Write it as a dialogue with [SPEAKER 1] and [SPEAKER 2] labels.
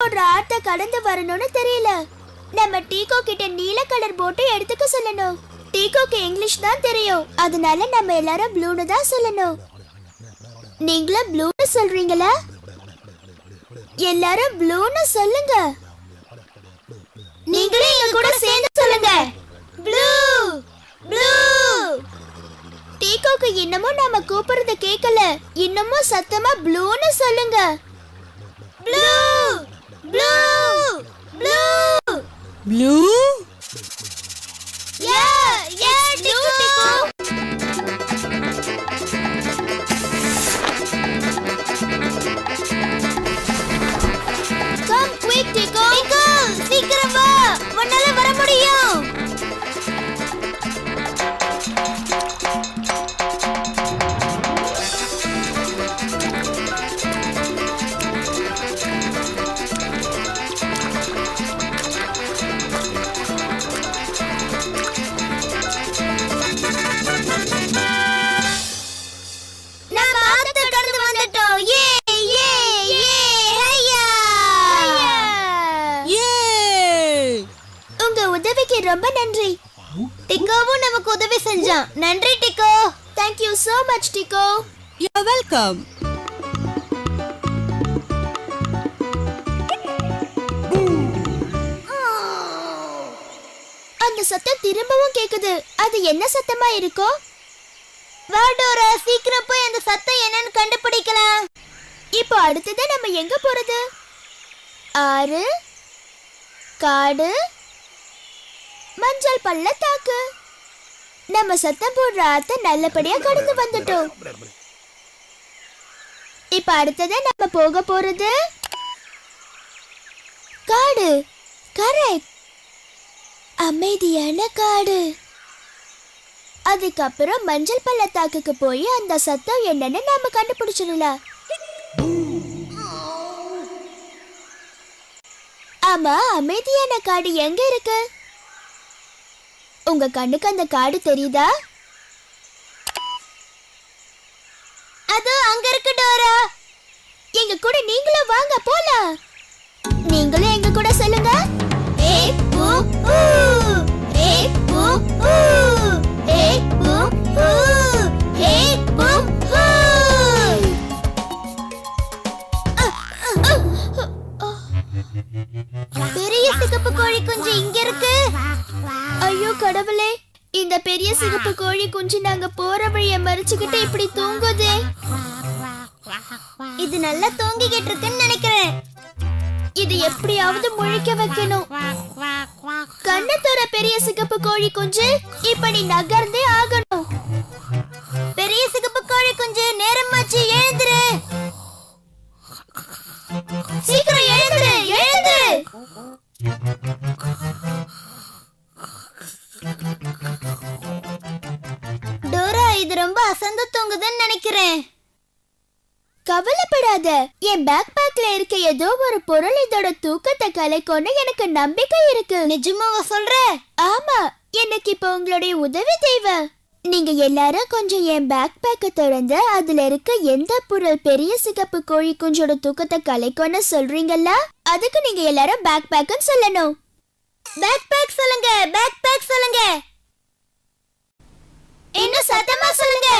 [SPEAKER 1] போடுற ஆத்த கடந்து வரணும்னு தெரியல. நம்ம டீகோ கிட்ட நீல கலர் போட்டு எடுத்துக்க சொல்லணும். டீகோக்கு இங்கிலீஷ் தான் தெரியும், அதனால நம்ம எல்லாரும் ப்ளூன்னு தான் சொல்லணும். நீங்களும் ப்ளூன்னு சொல்றீங்களா? எல்லாரும் ப்ளூன்னு சொல்லுங்க. நீங்களே எங்க கூட சேர்ந்து சொல்லுங்க. Blue blue. டீகோக்கு இன்னமும் நாம கூப்பிடுறத கேட்கல. இன்னமும் சத்தமா ப்ளூன்னு சொல்லுங்க. Blue blue blue
[SPEAKER 2] blue.
[SPEAKER 1] Yeah yeah Diego. Come quick Diego. Diego சீக்கிரம் வா, உன்னால வர முடியும். ரொம்ப நன்றி. டிகோவும் நமக்கு உதவி செஞ்சான். நன்றி டிகோ. Thank you so much டிகோ.
[SPEAKER 2] You're welcome.
[SPEAKER 1] அந்த சத்தம் திரும்பவும் கேக்குது. அது என்ன சத்தமா இருக்கும்? வா டோரா, சீக்கிரம் போய் அந்த சத்தம் என்னன்னு கண்டுபிடிக்கலாம். இப்போ அடுத்தது நம்ம எங்க போறது? ஆறு, காடு, மஞ்சள் பள்ளத்தாக்கு. நம்ம சத்தம் போடுற ஆத்த நல்லபடியா கடந்து வந்துட்டோம். இப்ப அடுத்தது நம்ம போக போறது காடு. கரெக்ட், அமைதியான காடு. அதுக்கப்புறம் மஞ்சள் பள்ளத்தாக்குக்கு போய் அந்த சத்தம் என்னன்னு நாம கண்டுபிடிச்சிடலாம். ஆமா, அமைதியான காடு எங்க இருக்கு? உங்க கண்ணுக்கு அந்த காடு தெரியுதா? அது அங்க இருக்கு டோரா. எங்க கூட நீங்களும் வாங்க போலாம். நீங்களும் எங்க கூட சொல்லுங்க. ஏ பூ பூ, ஏ பூ பூ, ஏ பூ பூ, ஏ பூ பூ. பெரிய சிகப்பு கோழி குஞ்சு இங்க இருக்கு. ஐயோ கடவுளே, இந்த பெரிய சிகப்பு கோழி குஞ்சு நாங்க போற வழிய மறிச்சுக்கிட்டு இப்படி தூங்குதே. இது நல்லா தூங்கிக்கிட்டு இருக்குன்னு நினைக்கிறேன். இது எப்படியாவது முழிக்க வைக்கணும். கண்ணை தர பெரிய சிகப்பு கோழி குஞ்சு, இப்ப நீ நகர்ந்தே ஆகணும். பெரிய சிகப்பு கோழி குஞ்சு, நேரமாச்சு, எழுந்துரு. சீக்கிரம் எழுந்துரு, எழுந்துரு. டோரா, இது ரொம்ப அசந்து தூங்குதுன்னு நினைக்கிறேன். கவலைப்படாத, என் பேக் பேக்ல இருக்க ஏதோ ஒரு பொருள் இதோட தூக்கத்தை கலைக்கும்னு எனக்கு நம்பிக்கை இருக்கு. நிஜமாவா சொல்ற? ஆமா, எனக்கு இப்ப உங்களுடைய உதவி தேவை. நீங்க எல்லாரும் கொஞ்சம் என் பேக் பேக்கை திறந்து அதுல இருக்க எந்த பொருள் பெரிய சிகப்பு கோழி குஞ்சோட தூக்கத்தை கலைக்கும்னு சொல்றீங்களா? அதுக்கு நீங்க எல்லாரும் பேக் பேக்னு சொல்லணும். பேக் பேக் சொல்லுங்க, பேக் பேக் சொல்லுங்க. இன்னும் சத்தமா சொல்லுங்க.